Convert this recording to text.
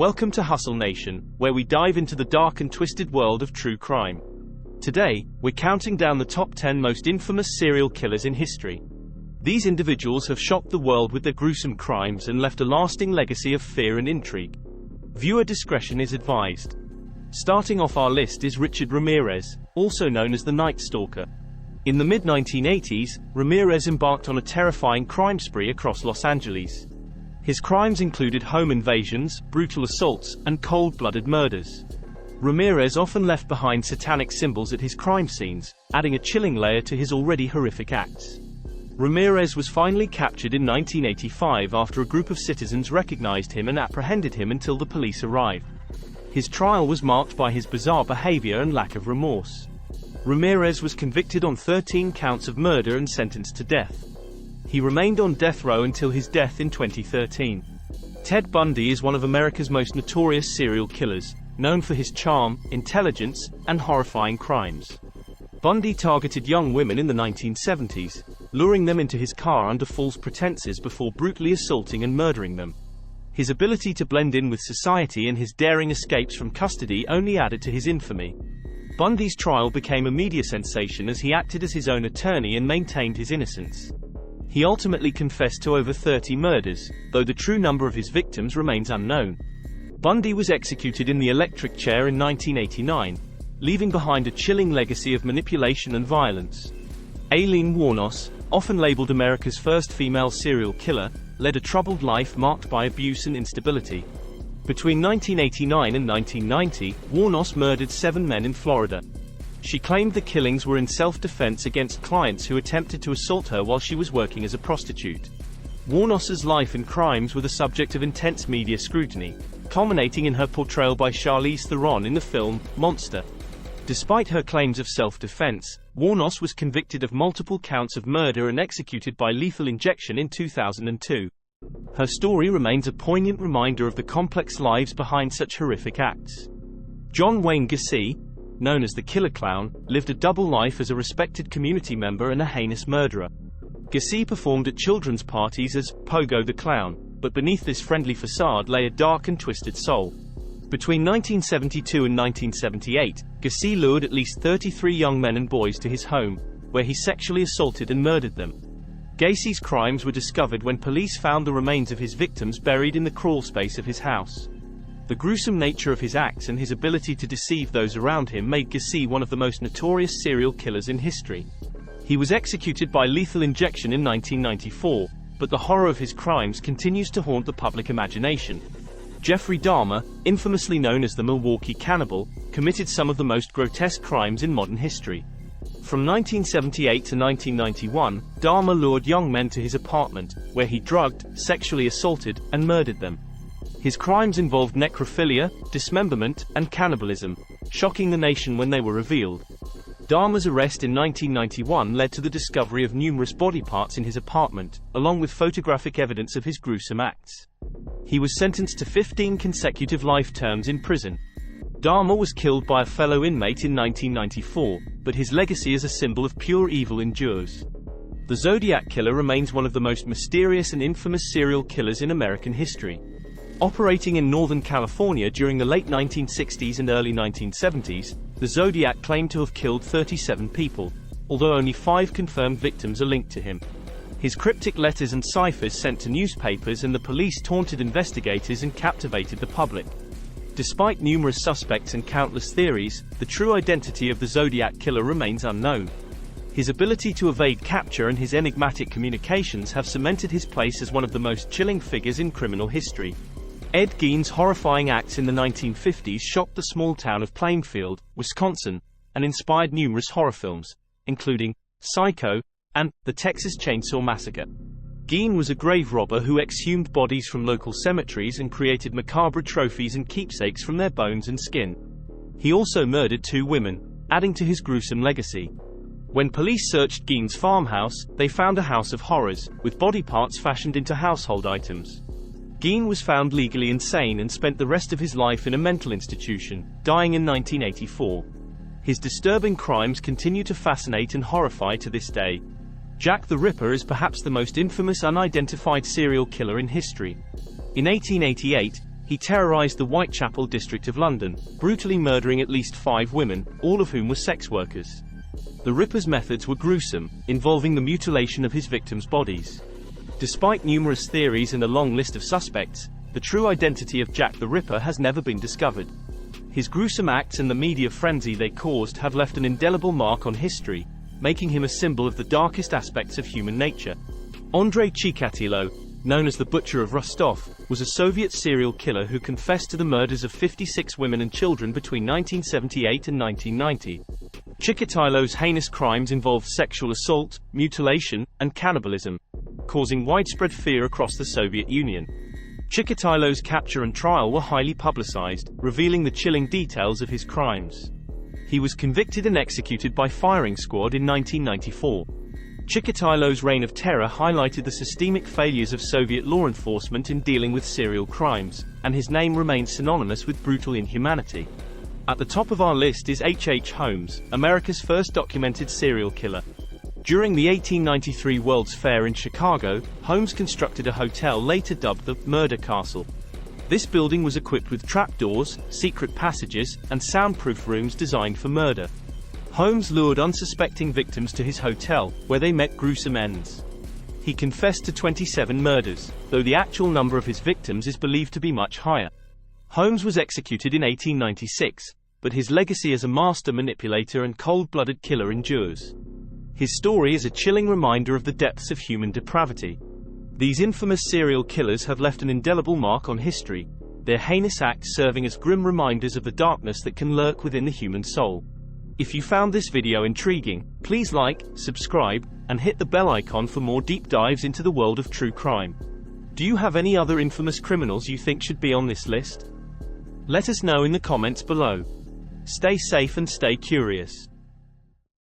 Welcome to Hustle Nation, where we dive into the dark and twisted world of true crime. Today, we're counting down the top 10 most infamous serial killers in history. These individuals have shocked the world with their gruesome crimes and left a lasting legacy of fear and intrigue. Viewer discretion is advised. Starting off our list is Richard Ramirez, also known as the Night Stalker. In the mid-1980s, Ramirez embarked on a terrifying crime spree across Los Angeles. His crimes included home invasions, brutal assaults, and cold-blooded murders. Ramirez often left behind satanic symbols at his crime scenes, adding a chilling layer to his already horrific acts. Ramirez was finally captured in 1985 after a group of citizens recognized him and apprehended him until the police arrived. His trial was marked by his bizarre behavior and lack of remorse. Ramirez was convicted on 13 counts of murder and sentenced to death. He remained on death row until his death in 2013. Ted Bundy is one of America's most notorious serial killers, known for his charm, intelligence, and horrifying crimes. Bundy targeted young women in the 1970s, luring them into his car under false pretenses before brutally assaulting and murdering them. His ability to blend in with society and his daring escapes from custody only added to his infamy. Bundy's trial became a media sensation as he acted as his own attorney and maintained his innocence. He ultimately confessed to over 30 murders, though the true number of his victims remains unknown. Bundy was executed in the electric chair in 1989, leaving behind a chilling legacy of manipulation and violence. Aileen Wuornos, often labeled America's first female serial killer, led a troubled life marked by abuse and instability. Between 1989 and 1990, Wuornos murdered 7 men in Florida. She claimed the killings were in self-defense against clients who attempted to assault her while she was working as a prostitute. Wuornos's life and crimes were the subject of intense media scrutiny, culminating in her portrayal by Charlize Theron in the film Monster. Despite her claims of self-defense, Wuornos was convicted of multiple counts of murder and executed by lethal injection in 2002. Her story remains a poignant reminder of the complex lives behind such horrific acts. John Wayne Gacy, known as the Killer Clown, lived a double life as a respected community member and a heinous murderer. Gacy performed at children's parties as Pogo the Clown, but beneath this friendly facade lay a dark and twisted soul. Between 1972 and 1978, Gacy lured at least 33 young men and boys to his home, where he sexually assaulted and murdered them. Gacy's crimes were discovered when police found the remains of his victims buried in the crawl space of his house. The gruesome nature of his acts and his ability to deceive those around him made Gacy one of the most notorious serial killers in history. He was executed by lethal injection in 1994, but the horror of his crimes continues to haunt the public imagination. Jeffrey Dahmer, infamously known as the Milwaukee Cannibal, committed some of the most grotesque crimes in modern history. From 1978 to 1991, Dahmer lured young men to his apartment, where he drugged, sexually assaulted, and murdered them. His crimes involved necrophilia, dismemberment, and cannibalism, shocking the nation when they were revealed. Dahmer's arrest in 1991 led to the discovery of numerous body parts in his apartment, along with photographic evidence of his gruesome acts. He was sentenced to 15 consecutive life terms in prison. Dahmer was killed by a fellow inmate in 1994, but his legacy as a symbol of pure evil endures. The Zodiac Killer remains one of the most mysterious and infamous serial killers in American history. Operating in Northern California during the late 1960s and early 1970s, the Zodiac claimed to have killed 37 people, although only 5 confirmed victims are linked to him. His cryptic letters and ciphers sent to newspapers and the police taunted investigators and captivated the public. Despite numerous suspects and countless theories, the true identity of the Zodiac Killer remains unknown. His ability to evade capture and his enigmatic communications have cemented his place as one of the most chilling figures in criminal history. Ed Gein's horrifying acts in the 1950s shocked the small town of Plainfield, Wisconsin, and inspired numerous horror films, including Psycho and The Texas Chainsaw Massacre. Gein was a grave robber who exhumed bodies from local cemeteries and created macabre trophies and keepsakes from their bones and skin. He also murdered 2 women, adding to his gruesome legacy. When police searched Gein's farmhouse, they found a house of horrors, with body parts fashioned into household items. Gein was found legally insane and spent the rest of his life in a mental institution, dying in 1984. His disturbing crimes continue to fascinate and horrify to this day. Jack the Ripper is perhaps the most infamous unidentified serial killer in history. In 1888, He terrorized the Whitechapel district of London, brutally murdering at least 5 women, all of whom were sex workers. The Ripper's methods were gruesome, involving the mutilation of his victims' bodies. Despite numerous theories and a long list of suspects, the true identity of Jack the Ripper has never been discovered. His gruesome acts and the media frenzy they caused have left an indelible mark on history, making him a symbol of the darkest aspects of human nature. Andrei Chikatilo, known as the Butcher of Rostov, was a Soviet serial killer who confessed to the murders of 56 women and children between 1978 and 1990. Chikatilo's heinous crimes involved sexual assault, mutilation, and cannibalism, causing widespread fear across the Soviet Union. Chikatilo's capture and trial were highly publicized, revealing the chilling details of his crimes. He was convicted and executed by firing squad in 1994. Chikatilo's reign of terror highlighted the systemic failures of Soviet law enforcement in dealing with serial crimes, and his name remains synonymous with brutal inhumanity. At the top of our list is H.H. Holmes, America's first documented serial killer. During the 1893 World's Fair in Chicago, Holmes constructed a hotel later dubbed the Murder Castle. This building was equipped with trapdoors, secret passages, and soundproof rooms designed for murder. Holmes lured unsuspecting victims to his hotel, where they met gruesome ends. He confessed to 27 murders, though the actual number of his victims is believed to be much higher. Holmes was executed in 1896, but his legacy as a master manipulator and cold-blooded killer endures. His story is a chilling reminder of the depths of human depravity. These infamous serial killers have left an indelible mark on history, their heinous acts serving as grim reminders of the darkness that can lurk within the human soul. If you found this video intriguing, please like, subscribe, and hit the bell icon for more deep dives into the world of true crime. Do you have any other infamous criminals you think should be on this list? Let us know in the comments below. Stay safe and stay curious.